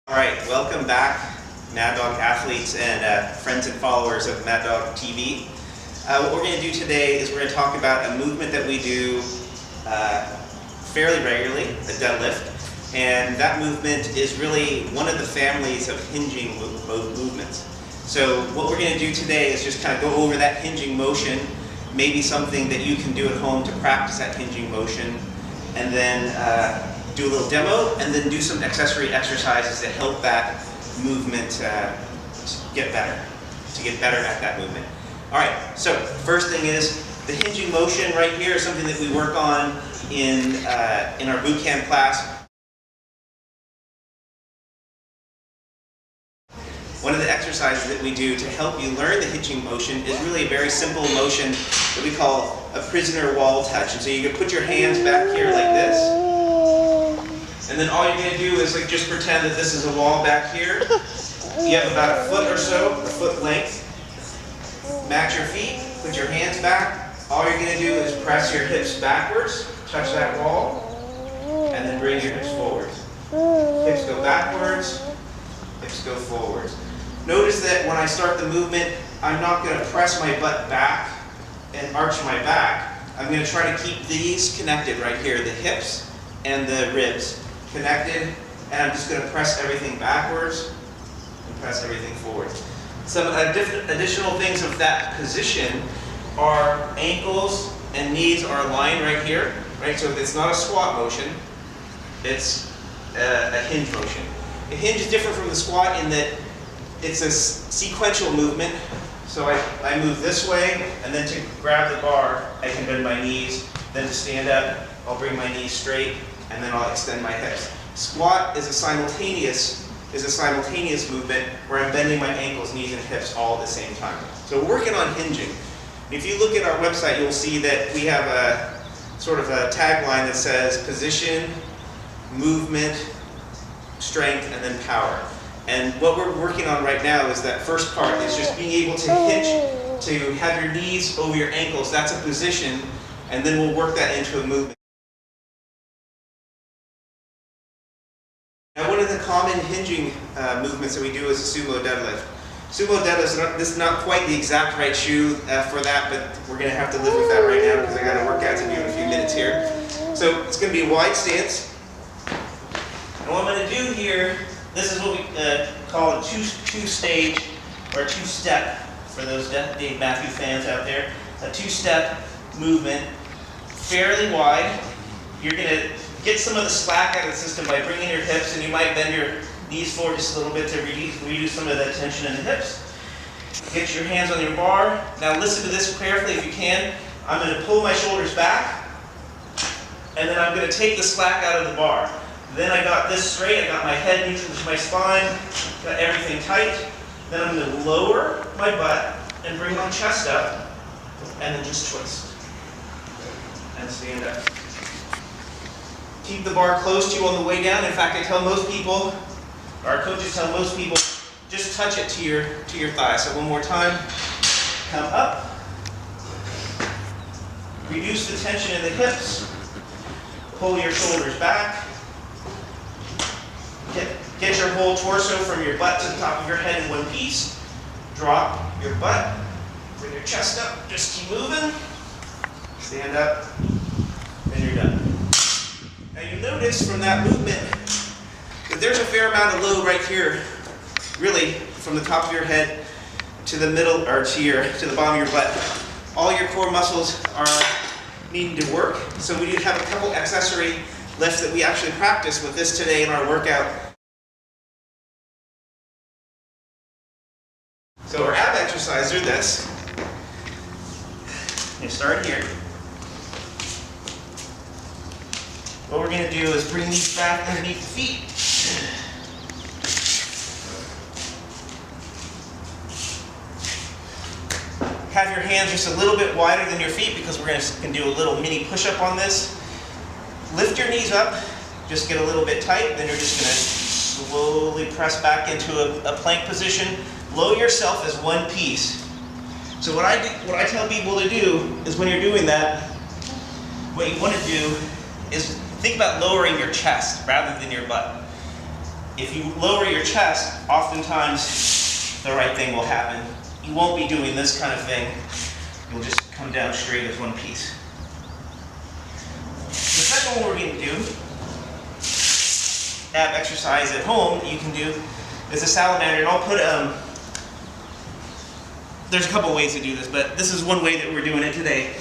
All right, welcome back, Mad Dog athletes and friends and followers of Mad Dog TV. What we're going to do today is we're going to talk about a movement that we do fairly regularly, the deadlift, and that movement is really one of the families of hinging movements. So what we're going to do today is just kind of go over that hinging motion, maybe something that you can do at home to practice that hinging motion, and then do a little demo, and then do some accessory exercises that help that movement get better at that movement. All right, so first thing is the hinging motion right here is something that we work on in our boot camp class. One of the exercises that we do to help you learn the hinging motion is really a very simple motion that we call a prisoner wall touch. And so you can put your hands back here like this. And then all you're going to do is just pretend that this is a wall back here. You have about a foot or so, a foot length. Match your feet, put your hands back. All you're going to do is press your hips backwards, touch that wall, and then bring your hips forward. Hips go backwards, hips go forwards. Notice that when I start the movement, I'm not going to press my butt back and arch my back. I'm going to try to keep these connected right here, the hips and the ribs connected, and I'm just going to press everything backwards and press everything forward. Some additional things of that position are ankles and knees are aligned right here, right? So it's not a squat motion, it's a hinge motion. A hinge is different from the squat in that it's a sequential movement. So I move this way, and then to grab the bar, I can bend my knees. Then to stand up, I'll bring my knees straight, and then I'll extend my hips. Squat is a simultaneous movement where I'm bending my ankles, knees, and hips all at the same time. So we're working on hinging. If you look at our website, you'll see that we have a sort of a tagline that says position, movement, strength, and then power. And what we're working on right now is that first part is just being able to hinge, to have your knees over your ankles. That's a position, and then we'll work that into a movement. Now, one of the common hinging movements that we do is a sumo deadlift. Sumo deadlift, this is not quite the exact right shoe for that, but we're going to have to live with that right now because I got a workout to do in a few minutes here. So it's going to be a wide stance. And what I'm going to do here, this is what we call a two-stage or two-step for those Dave Matthews fans out there. A two-step movement, fairly wide. You're going to get some of the slack out of the system by bringing your hips, and you might bend your knees forward just a little bit to reduce some of that tension in the hips. Get your hands on your bar. Now listen to this carefully if you can. I'm going to pull my shoulders back, and then I'm going to take the slack out of the bar. Then I got this straight, I got my head neutral to my spine, got everything tight. Then I'm going to lower my butt and bring my chest up, and then just twist. And stand up. Keep the bar close to you on the way down. In fact, I tell most people, our coaches tell most people, just touch it to your thigh. So one more time, come up. Reduce the tension in the hips. Pull your shoulders back. Get your whole torso from your butt to the top of your head in one piece. Drop your butt. Bring your chest up. Just keep moving. Stand up. And you're done. Now you notice from that movement that there's a fair amount of load right here, really from the top of your head to the middle, or to the bottom of your butt. All your core muscles are needing to work. So we do have a couple accessory lifts that we actually practice with this today in our workout. So our ab exercises are this. You start here. What we're going to do is bring these back underneath the feet. Have your hands just a little bit wider than your feet because we're going to do a little mini push-up on this. Lift your knees up, just get a little bit tight, then you're just going to slowly press back into a plank position. Lower yourself as one piece. So what I tell people to do is when you're doing that, what you want to do is think about lowering your chest rather than your butt. if you lower your chest, oftentimes the right thing will happen. You won't be doing this kind of thing. You'll just come down straight as one piece. The second one we're going to do, ab exercise at home, you can do is a salamander. And I'll put, there's a couple ways to do this, but this is one way that we're doing it today.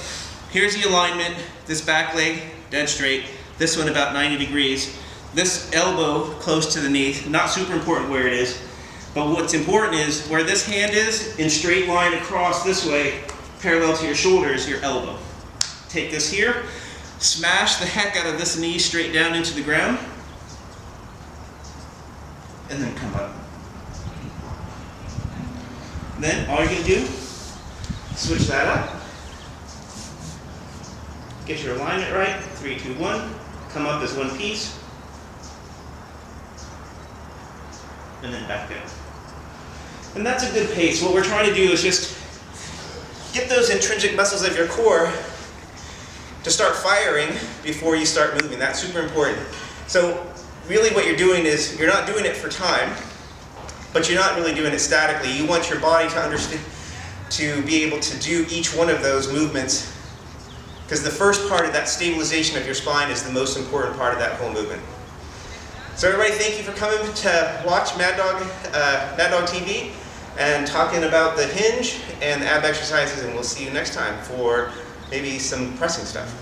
Here's the alignment, this back leg dead straight, this one about 90 degrees, this elbow close to the knee, not super important where it is, but what's important is where this hand is, in straight line across this way, parallel to your shoulder is your elbow. Take this here, smash the heck out of this knee straight down into the ground, and then come up. Then all you're going to do, switch that up, get your alignment right, 3, 2, 1, come up as one piece, and then back down. And that's a good pace. What we're trying to do is just get those intrinsic muscles of your core to start firing before you start moving. That's super important. So really what you're doing is, you're not doing it for time, but you're not really doing it statically. You want your body to understand, to be able to do each one of those movements, because the first part of that stabilization of your spine is the most important part of that whole movement. So everybody, thank you for coming to watch Mad Dog TV and talking about the hinge and the ab exercises, and we'll see you next time for maybe some pressing stuff.